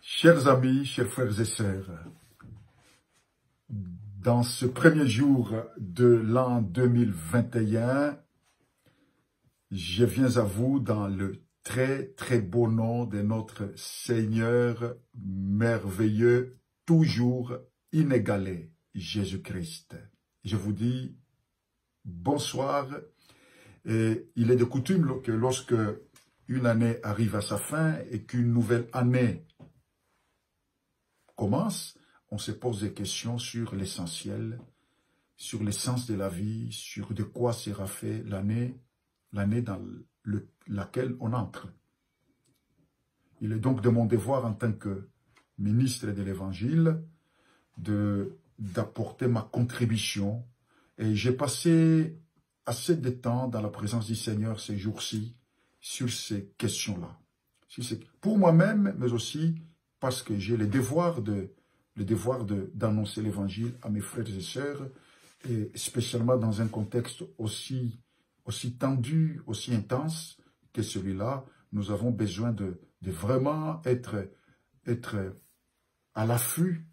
Chers amis, chers frères et sœurs, dans ce premier jour de l'an 2021, je viens à vous dans le très beau nom de notre Seigneur merveilleux, toujours inégalé, Jésus-Christ. Je vous dis bonsoir. Et il est de coutume que lorsque une année arrive à sa fin et qu'une nouvelle année commence, on se pose des questions sur l'essentiel, sur l'essence de la vie, sur de quoi sera fait l'année dans laquelle on entre. Il est donc de mon devoir en tant que ministre de l'Évangile d'apporter ma contribution. Et j'ai passé assez de temps dans la présence du Seigneur ces jours-ci sur ces questions-là. Pour moi-même, mais aussi parce que j'ai le devoir d'annoncer l'Évangile à mes frères et sœurs, et spécialement dans un contexte aussi tendu, aussi intense que celui-là. Nous avons besoin de vraiment être à l'affût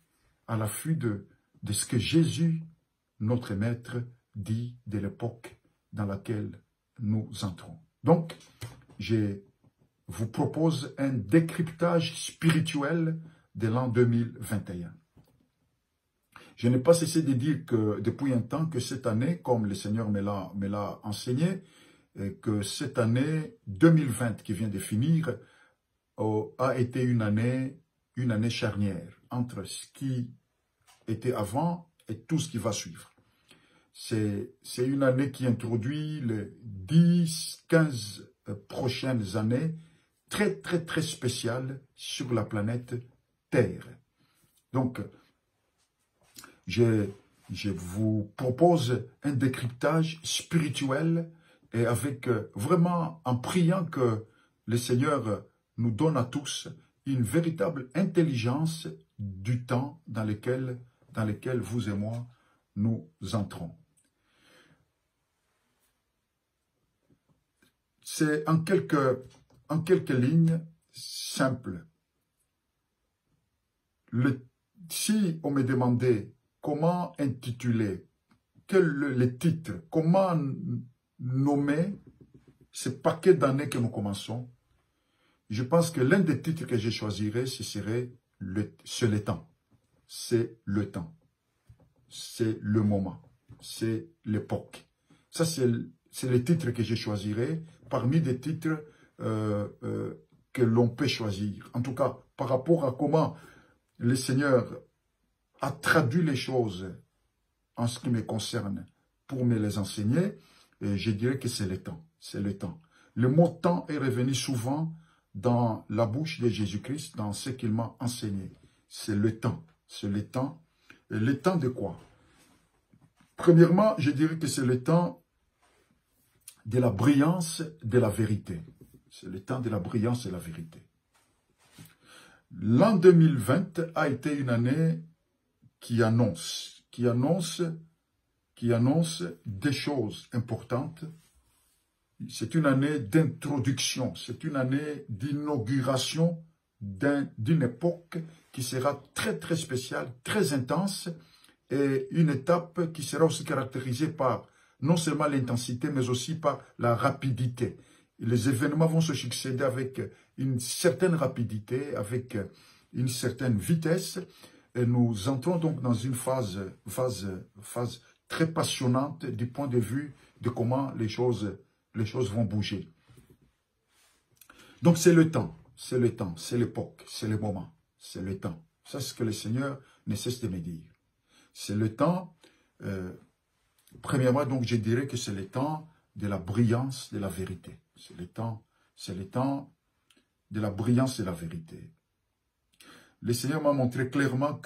de ce que Jésus, notre Maître, dit de l'époque dans laquelle nous entrons. Donc, je vous propose un décryptage spirituel de l'an 2021. Je n'ai pas cessé de dire que depuis un temps que cette année, comme le Seigneur me l'a enseigné, que cette année 2020 qui vient de finir a été une année charnière entre ce qui était avant et tout ce qui va suivre. C'est une année qui introduit les 10-15 prochaines années très spéciales sur la planète Terre. Donc, je vous propose un décryptage spirituel et avec vraiment en priant que le Seigneur nous donne à tous une véritable intelligence du temps dans lequel vous et moi nous entrons. C'est en quelques lignes simples. Si on me demandait comment intituler, quel est le titre, comment nommer ce paquet d'années que nous commençons, je pense que l'un des titres que je choisirais, ce serait « C'est le temps ». C'est le temps. C'est le moment. C'est l'époque. Ça, c'est le titre que je choisirais parmi des titres que l'on peut choisir. En tout cas, par rapport à comment le Seigneur a traduit les choses en ce qui me concerne pour me les enseigner, je dirais que c'est le temps. C'est le temps. Le mot « temps » est revenu souvent dans la bouche de Jésus-Christ, dans ce qu'il m'a enseigné. C'est le temps. C'est le temps. Et le temps de quoi? Premièrement, je dirais que c'est le temps de la brillance de la vérité. C'est le temps de la brillance de la vérité. L'an 2020 a été une année qui annonce des choses importantes. C'est une année d'introduction, c'est une année d'inauguration d'une époque qui sera très spéciale, très intense, et une étape qui sera aussi caractérisée par non seulement l'intensité, mais aussi par la rapidité. Les événements vont se succéder avec une certaine rapidité, avec une certaine vitesse, et nous entrons donc dans une phase très passionnante du point de vue de comment les choses vont bouger. Donc c'est le temps, c'est l'époque, c'est le moment, c'est le temps. Ça, c'est ce que le Seigneur ne cesse de me dire. C'est le temps, premièrement, donc je dirais que c'est le temps de la brillance de la vérité. C'est le temps de la brillance de la vérité. Le Seigneur m'a montré clairement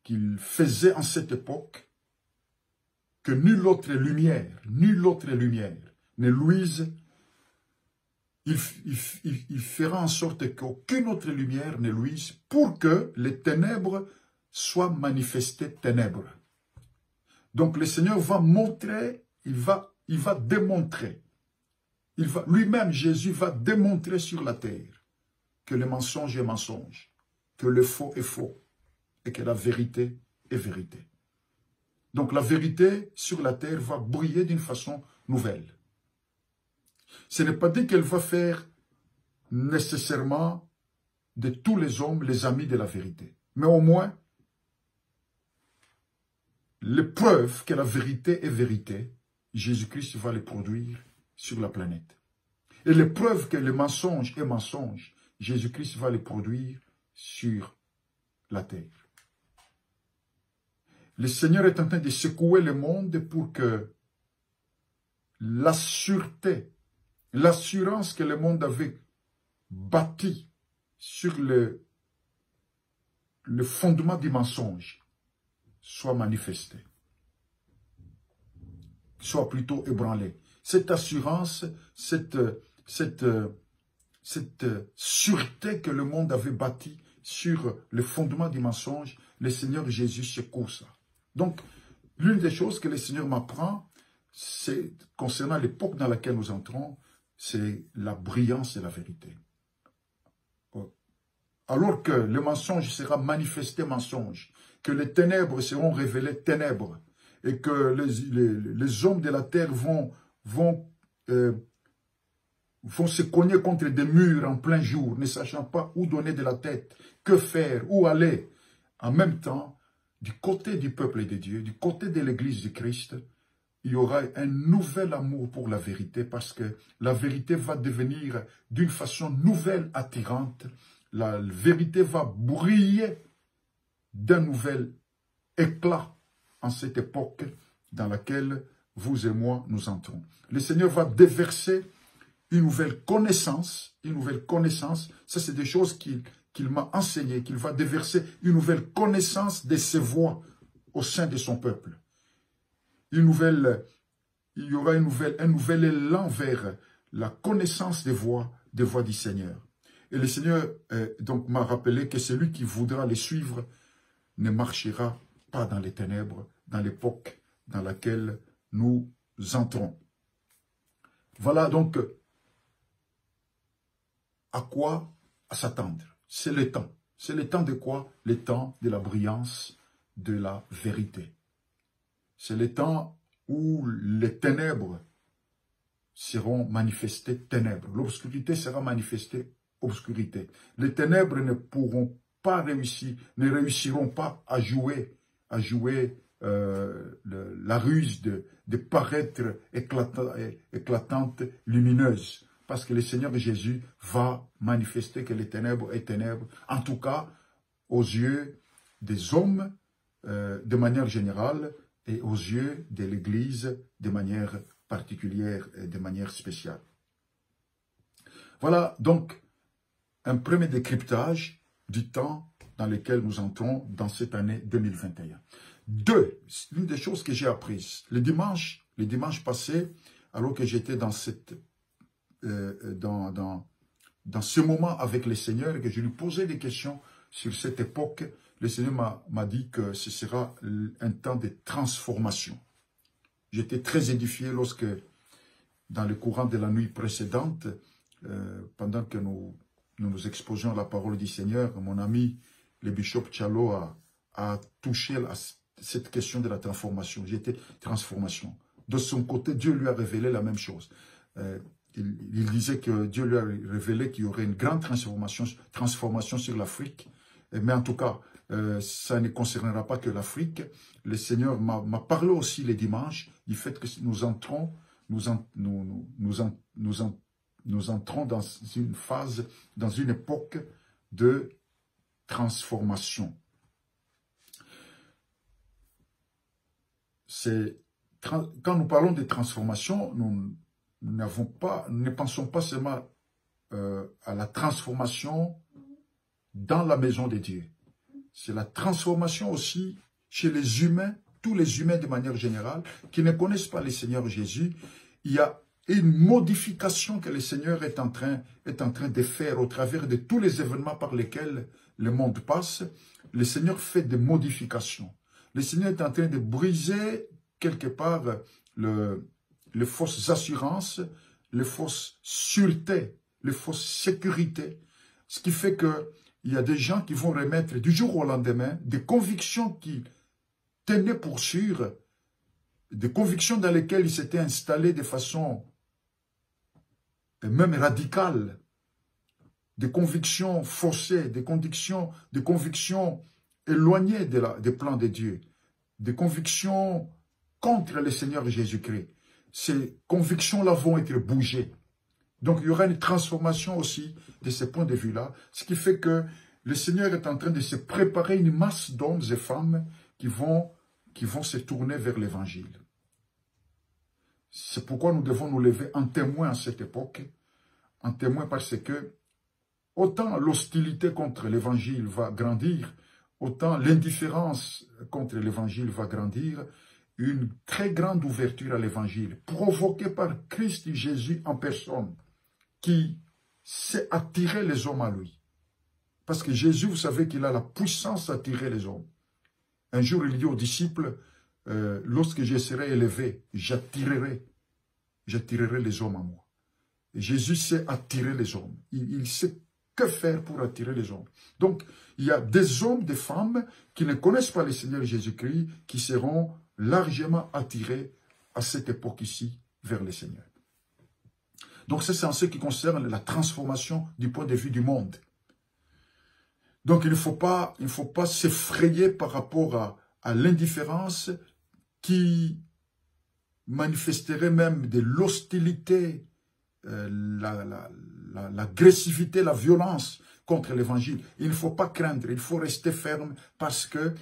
qu'il faisait en cette époque que nulle autre lumière ne luise. Il fera en sorte qu'aucune autre lumière ne luise pour que les ténèbres soient manifestées ténèbres. Donc le Seigneur va montrer, il va démontrer. Lui-même, Jésus, va démontrer sur la terre que le mensonge est mensonge, que le faux est faux, et que la vérité est vérité. Donc la vérité sur la terre va briller d'une façon nouvelle. Ce n'est pas dit qu'elle va faire nécessairement de tous les hommes les amis de la vérité. Mais au moins, les preuves que la vérité est vérité, Jésus-Christ va les produire sur la planète. Et les preuves que le mensonge est mensonge, Jésus-Christ va les produire sur la terre. Le Seigneur est en train de secouer le monde pour que la sûreté, l'assurance que le monde avait bâtie sur le fondement du mensonge soit manifestée, soit plutôt ébranlée. Cette assurance, cette sûreté que le monde avait bâtie sur le fondement du mensonge, le Seigneur Jésus secoue ça. Donc, l'une des choses que le Seigneur m'apprend, c'est concernant l'époque dans laquelle nous entrons, c'est la brillance de la vérité. Alors que le mensonge sera manifesté mensonge, que les ténèbres seront révélées ténèbres, et que les hommes de la terre vont se cogner contre des murs en plein jour, ne sachant pas où donner de la tête, que faire, où aller. En même temps, du côté du peuple de Dieu, du côté de l'Église de Christ, il y aura un nouvel amour pour la vérité, parce que la vérité va devenir d'une façon nouvelle, attirante. La vérité va briller d'un nouvel éclat en cette époque dans laquelle vous et moi nous entrons. Le Seigneur va déverser une nouvelle connaissance. Ça c'est des choses qu'il m'a enseigné, qu'il va déverser une nouvelle connaissance de ses voies au sein de son peuple. Il y aura un nouvel élan vers la connaissance des voies du Seigneur. Et le Seigneur donc m'a rappelé que celui qui voudra les suivre ne marchera pas dans les ténèbres, dans l'époque dans laquelle nous entrons. Voilà donc à quoi s'attendre. C'est le temps. C'est le temps de quoi? Le temps de la brillance de la vérité. C'est le temps où les ténèbres seront manifestées ténèbres. L'obscurité sera manifestée obscurité. Les ténèbres ne pourront pas réussir, ne réussiront pas à jouer la ruse de paraître éclatante, lumineuse. Parce que le Seigneur Jésus va manifester que les ténèbres est ténèbres, en tout cas aux yeux des hommes de manière générale et aux yeux de l'Église de manière particulière et de manière spéciale. Voilà donc un premier décryptage du temps dans lequel nous entrons dans cette année 2021. Deux, l'une des choses que j'ai apprises. Le dimanche passé, alors que j'étais dans ce moment avec le Seigneur et que je lui posais des questions sur cette époque, le Seigneur m'a dit que ce sera un temps de transformation. J'étais très édifié lorsque, dans le courant de la nuit précédente, pendant que nous exposions la parole du Seigneur, mon ami, le bishop Tchalo, a touché à cette question de la transformation. J'étais transformation. De son côté, Dieu lui a révélé la même chose. Il disait que Dieu lui a révélé qu'il y aurait une grande transformation sur l'Afrique. Mais en tout cas, ça ne concernera pas que l'Afrique. Le Seigneur m'a parlé aussi les dimanches du fait que nous entrons dans une phase, dans une époque de transformation. Quand nous parlons de transformation, nous ne pensons pas seulement à la transformation dans la maison de Dieu. C'est la transformation aussi chez les humains, tous les humains de manière générale, qui ne connaissent pas le Seigneur Jésus. Il y a une modification que le Seigneur est en train de faire au travers de tous les événements par lesquels le monde passe. Le Seigneur fait des modifications. Le Seigneur est en train de briser quelque part les fausses assurances, les fausses sûretés, les fausses sécurités, Ce qui fait qu'il y a des gens qui vont remettre du jour au lendemain des convictions qu'ils tenaient pour sûres, des convictions dans lesquelles ils s'étaient installés de façon même radicale, des convictions faussées, des convictions éloignées des plans de Dieu, des convictions contre le Seigneur Jésus-Christ. Ces convictions-là vont être bougées. Donc, il y aura une transformation aussi de ce point de vue-là, ce qui fait que le Seigneur est en train de se préparer une masse d'hommes et femmes qui vont se tourner vers l'Évangile. C'est pourquoi nous devons nous lever en témoin à cette époque, en témoin parce que autant l'hostilité contre l'Évangile va grandir, autant l'indifférence contre l'Évangile va grandir, une très grande ouverture à l'Évangile, provoquée par Christ Jésus en personne, qui sait attirer les hommes à lui. Parce que Jésus, vous savez qu'il a la puissance d'attirer les hommes. Un jour, il dit aux disciples, lorsque je serai élevé, j'attirerai les hommes à moi. Et Jésus sait attirer les hommes. Il sait que faire pour attirer les hommes. Donc, il y a des hommes, des femmes qui ne connaissent pas le Seigneur Jésus-Christ, qui seront largement attirés à cette époque ici vers le Seigneur. Donc, ça, c'est en ce qui concerne la transformation du point de vue du monde. Donc, il ne faut pas s'effrayer par rapport à l'indifférence qui manifesterait même de l'hostilité, l'agressivité, la violence contre l'Évangile. Il ne faut pas craindre, il faut rester ferme parce que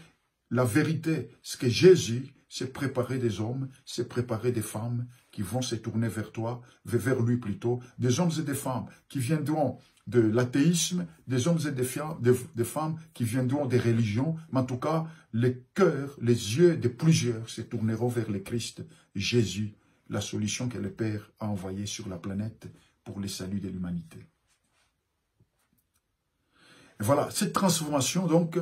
la vérité, c'est que Jésus s'est préparé des hommes, s'est préparé des femmes qui vont se tourner vers toi, vers lui plutôt, des hommes et des femmes qui viendront de l'athéisme, des hommes et des femmes qui viendront des religions, mais en tout cas, les cœurs, les yeux de plusieurs se tourneront vers le Christ, Jésus, la solution que le Père a envoyée sur la planète pour le salut de l'humanité. Voilà, cette transformation, donc,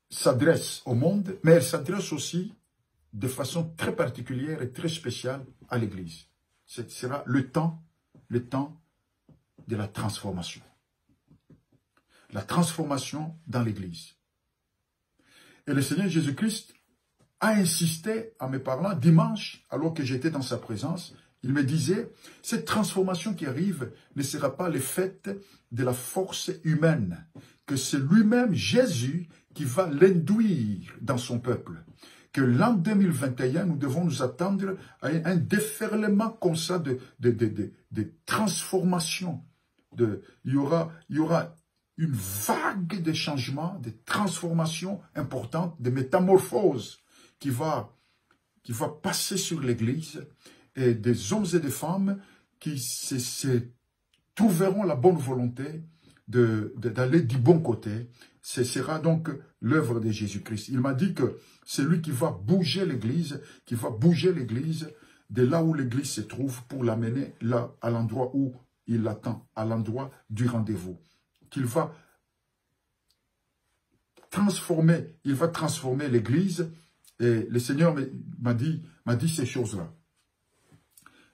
s'adresse au monde, mais elle s'adresse aussi de façon très particulière et très spéciale à l'Église. Ce sera le temps de la transformation. La transformation dans l'Église. Et le Seigneur Jésus-Christ a insisté en me parlant dimanche, alors que j'étais dans sa présence. Il me disait, cette transformation qui arrive ne sera pas le fait de la force humaine, que c'est lui-même, Jésus, qui va l'induire dans son peuple. Que l'an 2021, nous devons nous attendre à un déferlement comme ça de transformation. Il y aura une vague de changements, de transformations importantes, de métamorphoses qui va passer sur l'Église, et des hommes et des femmes qui se trouveront la bonne volonté d'aller du bon côté. Ce sera donc l'œuvre de Jésus-Christ. Il m'a dit que c'est lui qui va bouger l'Église, de là où l'Église se trouve pour l'amener là, à l'endroit où il l'attend, à l'endroit du rendez-vous. Qu'il va transformer l'Église. Et le Seigneur m'a dit ces choses-là.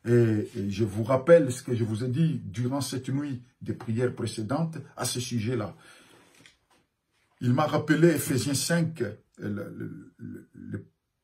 Et je vous rappelle ce que je vous ai dit durant cette nuit des prières précédentes à ce sujet-là. Il m'a rappelé Éphésiens 5,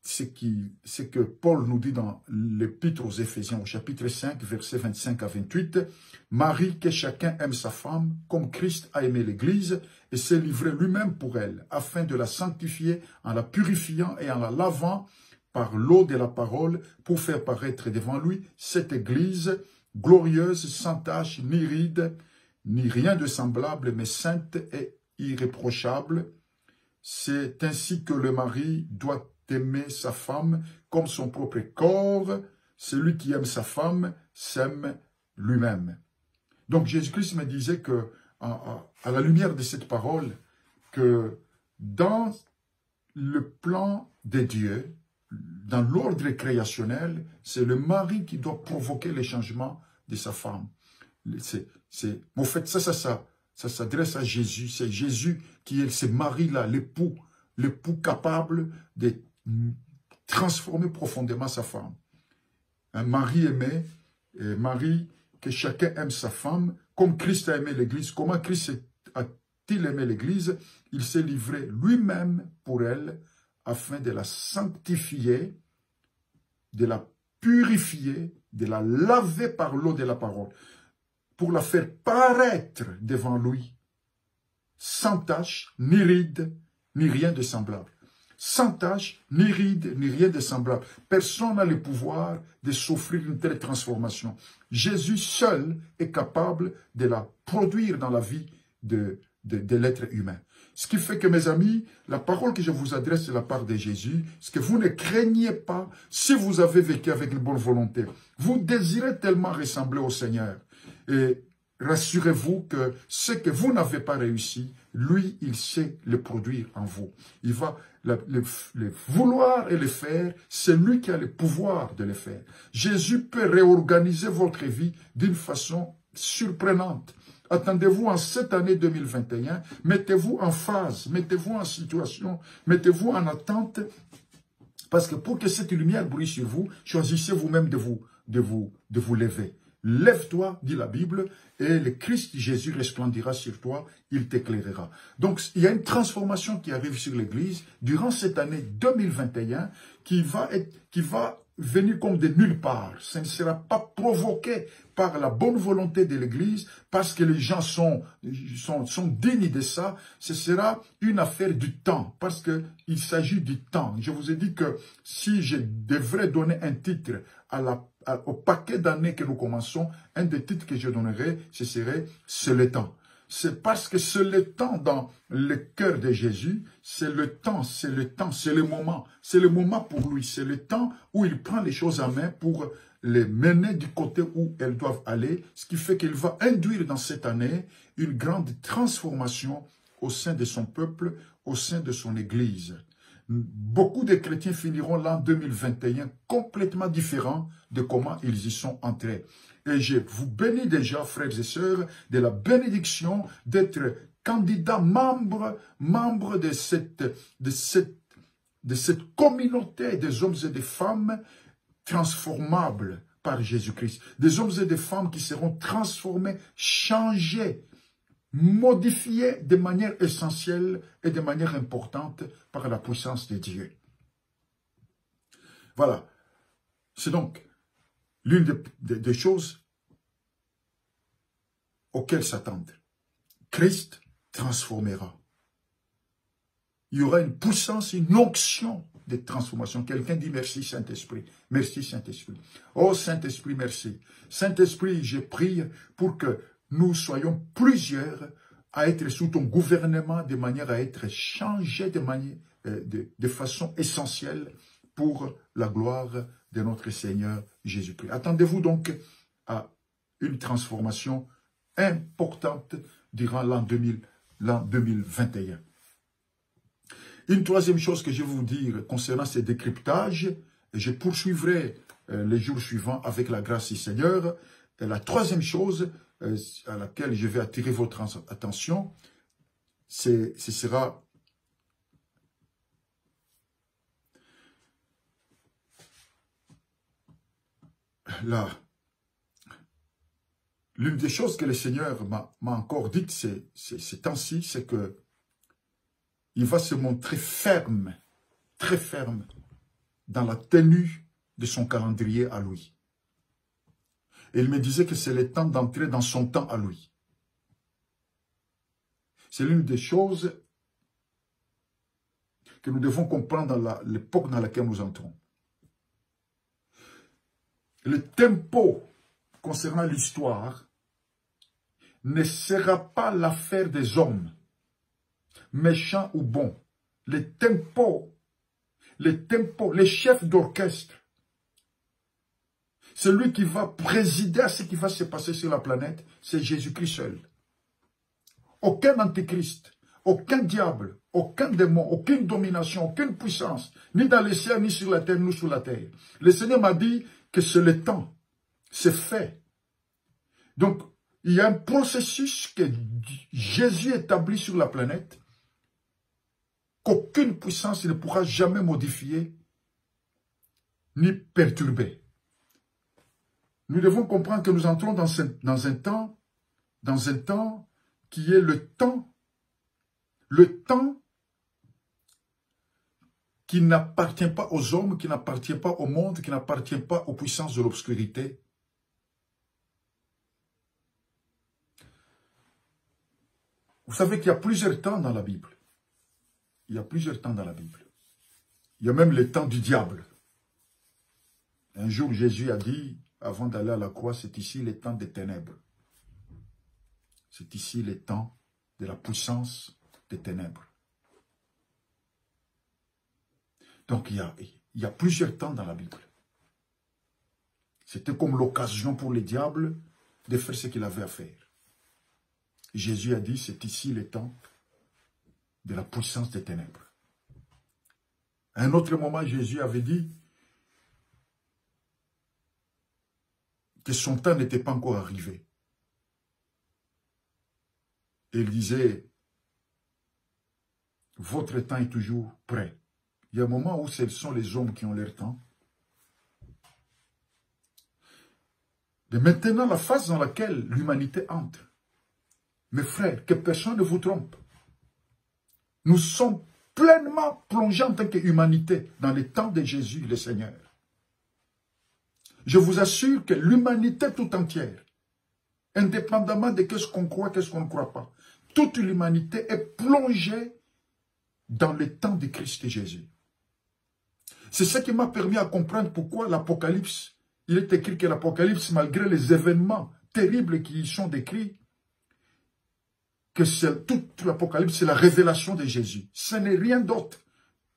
ce que Paul nous dit dans l'Épître aux Éphésiens, au chapitre 5, versets 25 à 28. « Marie, que chacun aime sa femme, comme Christ a aimé l'Église, et s'est livré lui-même pour elle, afin de la sanctifier en la purifiant et en la lavant par l'eau de la parole, pour faire paraître devant lui cette Église glorieuse, sans tache, ni ride, ni rien de semblable, mais sainte et irréprochable. C'est ainsi que le mari doit aimer sa femme comme son propre corps. Celui qui aime sa femme s'aime lui-même. » Donc Jésus-Christ me disait que, à la lumière de cette parole, que dans le plan de Dieu, dans l'ordre créationnel, c'est le mari qui doit provoquer les changements de sa femme. En fait, ça s'adresse à Jésus. C'est Jésus qui est ce mari-là, l'époux capable de transformer profondément sa femme. Un mari aimé, que chacun aime sa femme, comme Christ a aimé l'Église. Comment Christ a-t-il aimé l'Église? Il s'est livré lui-même pour elle, afin de la sanctifier, de la purifier, de la laver par l'eau de la parole, pour la faire paraître devant lui, sans tache, ni ride, ni rien de semblable. Sans tache, ni ride, ni rien de semblable. Personne n'a le pouvoir de s'offrir une telle transformation. Jésus seul est capable de la produire dans la vie de l'être humain. Ce qui fait que, mes amis, la parole que je vous adresse de la part de Jésus, c'est que vous ne craignez pas si vous avez vécu avec une bonne volonté. Vous désirez tellement ressembler au Seigneur. Et rassurez-vous que ce que vous n'avez pas réussi, lui, il sait le produire en vous. Il va le vouloir et le faire, c'est lui qui a le pouvoir de le faire. Jésus peut réorganiser votre vie d'une façon surprenante. Attendez-vous en cette année 2021, mettez-vous en phase, mettez-vous en situation, mettez-vous en attente, parce que pour que cette lumière brille sur vous, choisissez vous-même de vous lever. Lève-toi, dit la Bible, et le Christ Jésus resplendira sur toi, il t'éclairera. Donc, il y a une transformation qui arrive sur l'Église durant cette année 2021 qui va venir comme de nulle part. Ça ne sera pas provoqué par la bonne volonté de l'Église, parce que les gens sont dignes de ça. Ce sera une affaire du temps, parce qu'il s'agit du temps. Je vous ai dit que si je devrais donner un titre au paquet d'années que nous commençons, un des titres que je donnerais, ce serait « C'est le temps ». C'est parce que c'est le temps dans le cœur de Jésus, c'est le temps, c'est le moment. C'est le moment pour lui, c'est le temps où il prend les choses en main pour les mener du côté où elles doivent aller, ce qui fait qu'il va induire dans cette année une grande transformation au sein de son peuple, au sein de son Église. Beaucoup de chrétiens finiront l'an 2021 complètement différents de comment ils y sont entrés. Et je vous bénis déjà, frères et sœurs, de la bénédiction d'être candidat membre de cette communauté des hommes et des femmes transformables par Jésus-Christ. Des hommes et des femmes qui seront transformés, changés, modifiés de manière essentielle et de manière importante par la puissance de Dieu. Voilà. C'est donc l'une des choses auxquelles s'attendre. Christ transformera. Il y aura une puissance, une onction de transformation. Quelqu'un dit merci Saint-Esprit. Merci Saint-Esprit. Oh Saint-Esprit, merci. Saint-Esprit, je prie pour que nous soyons plusieurs à être sous ton gouvernement de manière à être changés de façon essentielle pour la gloire de notre Seigneur Jésus-Christ. Attendez-vous donc à une transformation importante durant l'an 2021. Une troisième chose que je vais vous dire concernant ces décryptages, et je poursuivrai les jours suivants avec la grâce du Seigneur. Et la troisième chose à laquelle je vais attirer votre attention, ce sera l'une des choses que le Seigneur m'a encore dites ces temps-ci, c'est que il va se montrer ferme, très ferme, dans la tenue de son calendrier à lui. Et il me disait que c'est le temps d'entrer dans son temps à lui. C'est l'une des choses que nous devons comprendre dans l'époque dans laquelle nous entrons. Le tempo concernant l'histoire ne sera pas l'affaire des hommes, méchants ou bons. Les tempos, les chefs d'orchestre, celui qui va présider à ce qui va se passer sur la planète, c'est Jésus-Christ seul. Aucun antéchrist, aucun diable, aucun démon, aucune domination, aucune puissance, ni dans les cieux, ni sur la terre, ni sous la terre. Le Seigneur m'a dit que c'est le temps, c'est fait. Donc, il y a un processus que Jésus établit sur la planète, qu'aucune puissance ne pourra jamais modifier, ni perturber. Nous devons comprendre que nous entrons dans un temps qui est le temps qui n'appartient pas aux hommes, qui n'appartient pas au monde, qui n'appartient pas aux puissances de l'obscurité. Vous savez qu'il y a plusieurs temps dans la Bible. Il y a plusieurs temps dans la Bible. Il y a même le temps du diable. Un jour, Jésus a dit, avant d'aller à la croix, c'est ici les temps des ténèbres. C'est ici les temps de la puissance des ténèbres. Donc, il y a plusieurs temps dans la Bible. C'était comme l'occasion pour les diables de faire ce qu'il avait à faire. Jésus a dit, c'est ici les temps de la puissance des ténèbres. À un autre moment, Jésus avait dit que son temps n'était pas encore arrivé. Et il disait, votre temps est toujours prêt. Il y a un moment où ce sont les hommes qui ont leur temps. Et maintenant, la phase dans laquelle l'humanité entre. Mes frères, que personne ne vous trompe. Nous sommes pleinement plongés en tant qu'humanité dans les temps de Jésus, le Seigneur. Je vous assure que l'humanité tout entière, indépendamment de ce qu'on croit, ce qu'on ne croit pas, toute l'humanité est plongée dans les temps de Christ et Jésus. C'est ce qui m'a permis à comprendre pourquoi l'Apocalypse, il est écrit que l'Apocalypse, malgré les événements terribles qui y sont décrits, que toute l'Apocalypse, c'est la révélation de Jésus. Ce n'est rien d'autre.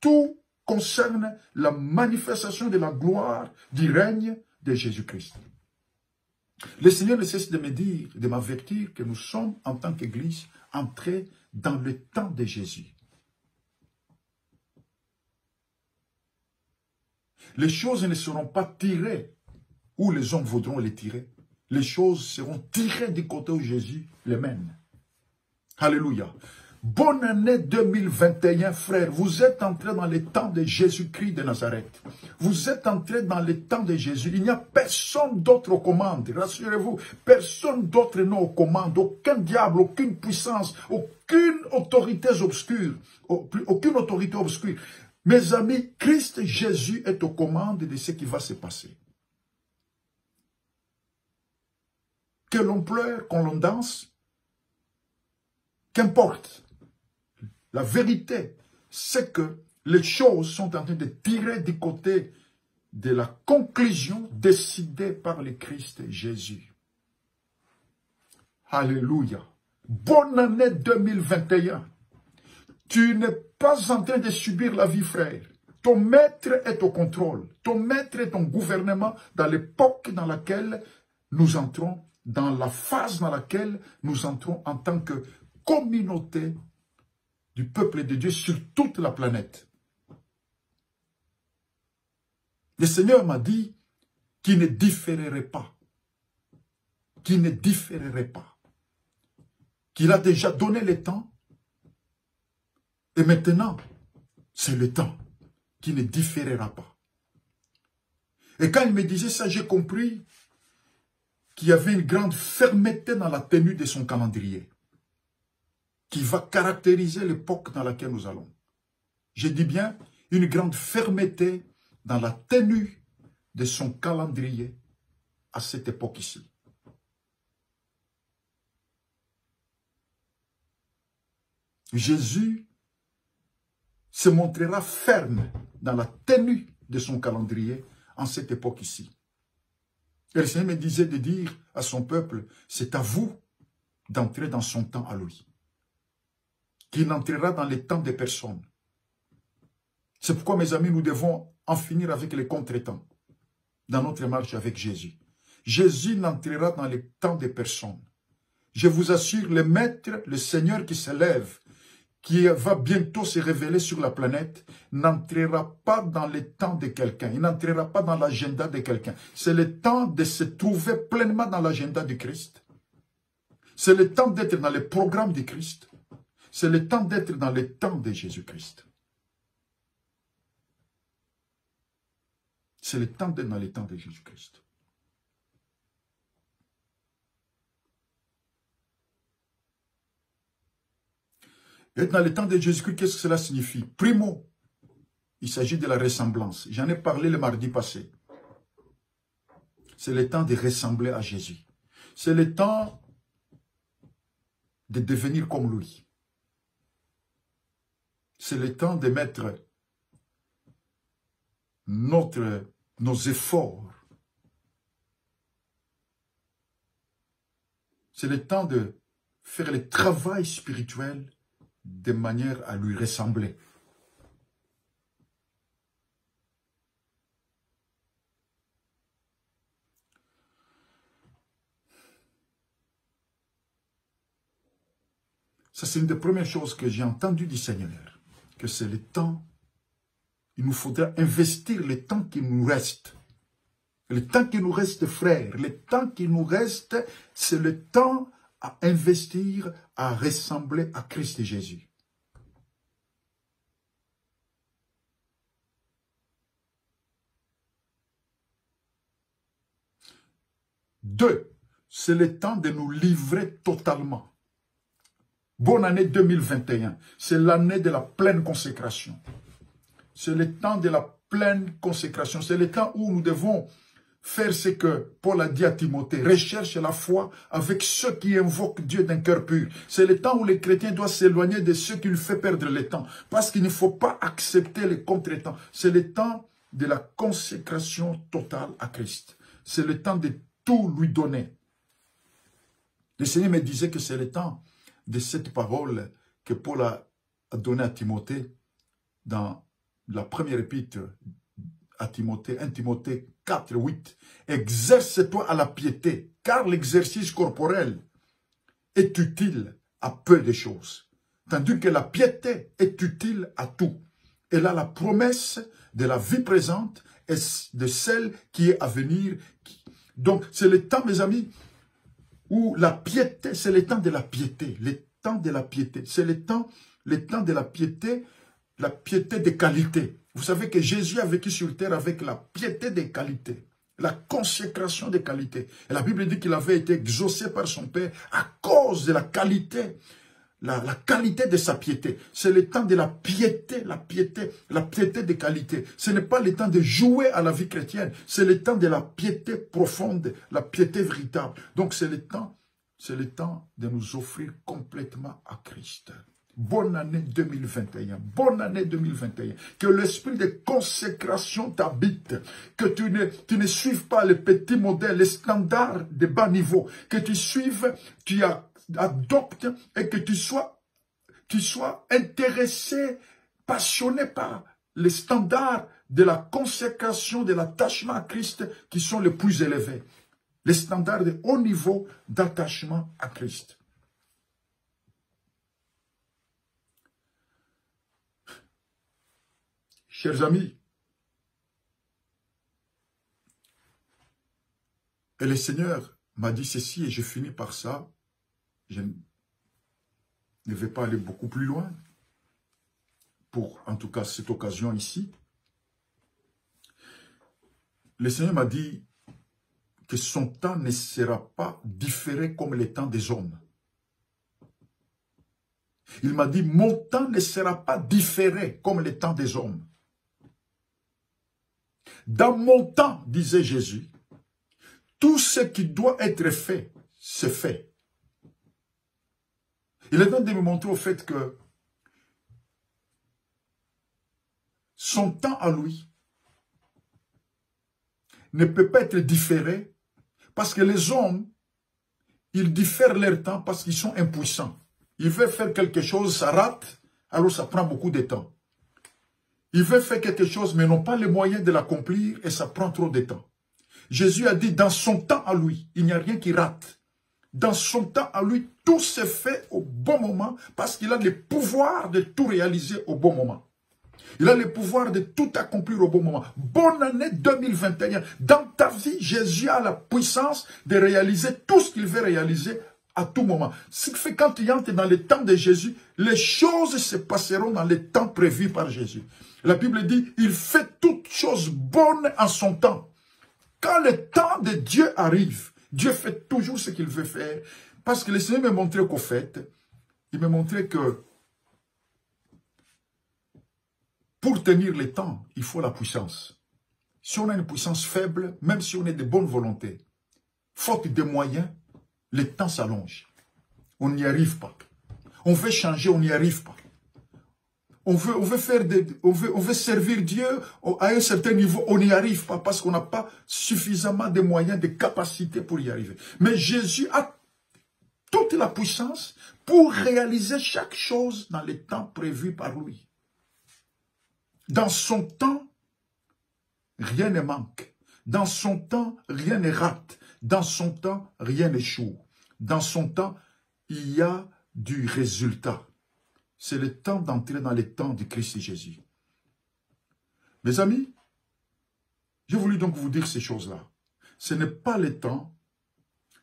Tout concerne la manifestation de la gloire du règne de Jésus-Christ. Le Seigneur ne cesse de me dire, de m'avertir que nous sommes, en tant qu'Église, entrés dans le temps de Jésus. Les choses ne seront pas tirées où les hommes voudront les tirer. Les choses seront tirées du côté où Jésus les mène. Alléluia. Bonne année 2021, frères. Vous êtes entrés dans les temps de Jésus-Christ de Nazareth. Vous êtes entrés dans les temps de Jésus. Il n'y a personne d'autre aux commandes. Rassurez-vous, personne d'autre n'est aux commandes. Aucun diable, aucune puissance, aucune autorité obscure. Aucune autorité obscure. Mes amis, Christ Jésus est aux commandes de ce qui va se passer. Que l'on pleure, qu'on l'on danse, qu'importe. La vérité, c'est que les choses sont en train de tirer du côté de la conclusion décidée par le Christ Jésus. Alléluia. Bonne année 2021. Tu n'es pas en train de subir la vie, frère. Ton maître est au contrôle. Ton maître est ton gouvernement dans l'époque dans laquelle nous entrons, dans la phase dans laquelle nous entrons en tant que communauté du peuple de Dieu sur toute la planète. Le Seigneur m'a dit qu'il ne différerait pas. Qu'il ne différerait pas. Qu'il a déjà donné le temps. Et maintenant, c'est le temps qui ne différera pas. Et quand il me disait ça, j'ai compris qu'il y avait une grande fermeté dans la tenue de son calendrier, qui va caractériser l'époque dans laquelle nous allons. Je dis bien, une grande fermeté dans la tenue de son calendrier à cette époque ici. Jésus se montrera ferme dans la tenue de son calendrier en cette époque ici. Et le Seigneur me disait de dire à son peuple, c'est à vous d'entrer dans son temps à lui, qui n'entrera dans les temps des personnes. C'est pourquoi, mes amis, nous devons en finir avec les contretemps dans notre marche avec Jésus. Jésus n'entrera dans les temps des personnes. Je vous assure, le Maître, le Seigneur qui s'élève, qui va bientôt se révéler sur la planète, n'entrera pas dans les temps de quelqu'un. Il n'entrera pas dans l'agenda de quelqu'un. C'est le temps de se trouver pleinement dans l'agenda du Christ. C'est le temps d'être dans les programmes du Christ. C'est le temps d'être dans les temps de Jésus-Christ. C'est le temps d'être dans les temps de Jésus-Christ. Et dans le temps de Jésus-Christ, qu'est-ce que cela signifie? Primo, il s'agit de la ressemblance. J'en ai parlé le mardi passé. C'est le temps de ressembler à Jésus. C'est le temps de devenir comme lui. C'est le temps de mettre nos efforts. C'est le temps de faire le travail spirituel de manière à lui ressembler. Ça, c'est une des premières choses que j'ai entendues du Seigneur, que c'est le temps, il nous faudra investir le temps qui nous reste. Le temps qui nous reste, frère, le temps qui nous reste, c'est le temps à investir, à ressembler à Christ Jésus. Deux, c'est le temps de nous livrer totalement. Bonne année 2021. C'est l'année de la pleine consécration. C'est le temps de la pleine consécration. C'est le temps où nous devons faire ce que Paul a dit à Timothée. Recherche la foi avec ceux qui invoquent Dieu d'un cœur pur. C'est le temps où les chrétiens doivent s'éloigner de ceux qui lui font perdre le temps. Parce qu'il ne faut pas accepter les contretemps. C'est le temps de la consécration totale à Christ. C'est le temps de tout lui donner. Le Seigneur me disait que c'est le temps de cette parole que Paul a donnée à Timothée dans la première épître à Timothée, 1 Timothée 4, 8. Exerce-toi à la piété, car l'exercice corporel est utile à peu de choses, tandis que la piété est utile à tout. Elle a la promesse de la vie présente et de celle qui est à venir. Donc, c'est le temps, mes amis, où la piété, c'est le temps de la piété. Le temps de la piété. C'est le temps de la piété de qualité. Vous savez que Jésus a vécu sur terre avec la piété des qualités, la consécration des qualités. Et la Bible dit qu'il avait été exaucé par son Père à cause de la qualité, la qualité de sa piété. C'est le temps de la piété des qualités. Ce n'est pas le temps de jouer à la vie chrétienne, c'est le temps de la piété profonde, la piété véritable. Donc c'est le temps de nous offrir complètement à Christ. Bonne année 2021. Bonne année 2021. Que l'esprit de consécration t'habite. Que tu ne suives pas les petits modèles, les standards de bas niveau. Que tu suives, tu adoptes et que tu sois intéressé, passionné par les standards de la consécration, de l'attachement à Christ qui sont les plus élevés. Les standards de haut niveau d'attachement à Christ. Chers amis, et le Seigneur m'a dit ceci, et je finis par ça. Je ne vais pas aller beaucoup plus loin, pour en tout cas cette occasion ici. Le Seigneur m'a dit que son temps ne sera pas différé comme le temps des hommes. Il m'a dit, mon temps ne sera pas différé comme le temps des hommes. Dans mon temps, disait Jésus, tout ce qui doit être fait, c'est fait. Il est temps de me montrer au fait que son temps à lui ne peut pas être différé parce que les hommes, ils diffèrent leur temps parce qu'ils sont impuissants. Ils veulent faire quelque chose, ça rate, alors ça prend beaucoup de temps. Ils veulent faire quelque chose, mais n'ont pas les moyens de l'accomplir et ça prend trop de temps. Jésus a dit, dans son temps à lui, il n'y a rien qui rate. Dans son temps à lui, tout se fait au bon moment parce qu'il a le pouvoir de tout réaliser au bon moment. Il a le pouvoir de tout accomplir au bon moment. Bonne année 2021. Dans ta vie, Jésus a la puissance de réaliser tout ce qu'il veut réaliser à tout moment. Ce qui fait quand tu entres dans le temps de Jésus, les choses se passeront dans le temps prévu par Jésus. La Bible dit, il fait toutes choses bonnes en son temps. Quand le temps de Dieu arrive, Dieu fait toujours ce qu'il veut faire. Parce que le Seigneur m'a montré qu'au fait, il m'a montré que Pour tenir les temps, il faut la puissance. Si on a une puissance faible, même si on est de bonne volonté, faute de moyens, le temps s'allonge. On n'y arrive pas. On veut changer, on n'y arrive pas. On veut servir Dieu à un certain niveau, on n'y arrive pas parce qu'on n'a pas suffisamment de moyens, de capacités pour y arriver. Mais Jésus a toute la puissance pour réaliser chaque chose dans les temps prévus par lui. Dans son temps, rien ne manque. Dans son temps, rien ne rate. Dans son temps, rien n'échoue. Dans son temps, il y a du résultat. C'est le temps d'entrer dans les temps du Christ Jésus. Mes amis, j'ai voulu donc vous dire ces choses-là. Ce n'est pas le temps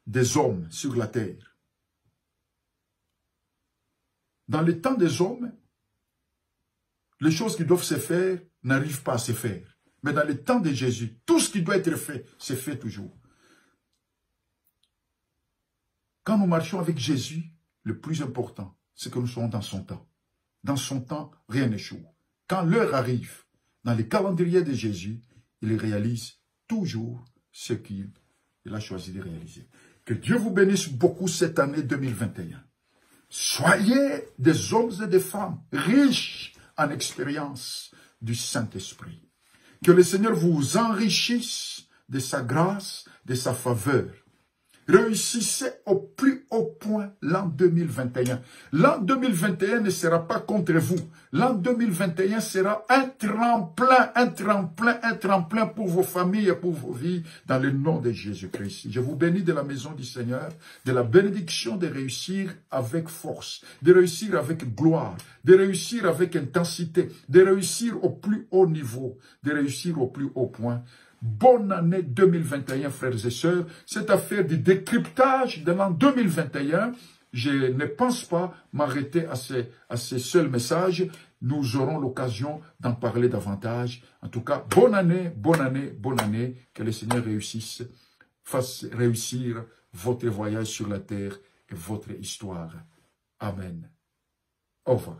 des hommes sur la terre. Dans le temps des hommes, les choses qui doivent se faire n'arrivent pas à se faire. Mais dans le temps de Jésus, tout ce qui doit être fait, c'est fait toujours. Quand nous marchons avec Jésus, le plus important, c'est que nous soyons dans son temps. Dans son temps, rien n'échoue. Quand l'heure arrive, dans les calendriers de Jésus, il réalise toujours ce qu'il a choisi de réaliser. Que Dieu vous bénisse beaucoup cette année 2021. Soyez des hommes et des femmes riches en expérience du Saint-Esprit. Que le Seigneur vous enrichisse de sa grâce, de sa faveur. Réussissez au plus haut point l'an 2021. L'an 2021 ne sera pas contre vous. L'an 2021 sera un tremplin pour vos familles et pour vos vies dans le nom de Jésus-Christ. Je vous bénis de la maison du Seigneur, de la bénédiction de réussir avec force, de réussir avec gloire, de réussir avec intensité, de réussir au plus haut niveau, de réussir au plus haut point. Bonne année 2021, frères et sœurs. Cette affaire du décryptage de l'an 2021, je ne pense pas m'arrêter à ces seuls messages. Nous aurons l'occasion d'en parler davantage. En tout cas, bonne année, bonne année, bonne année. Que le Seigneur fasse réussir votre voyage sur la terre et votre histoire. Amen. Au revoir.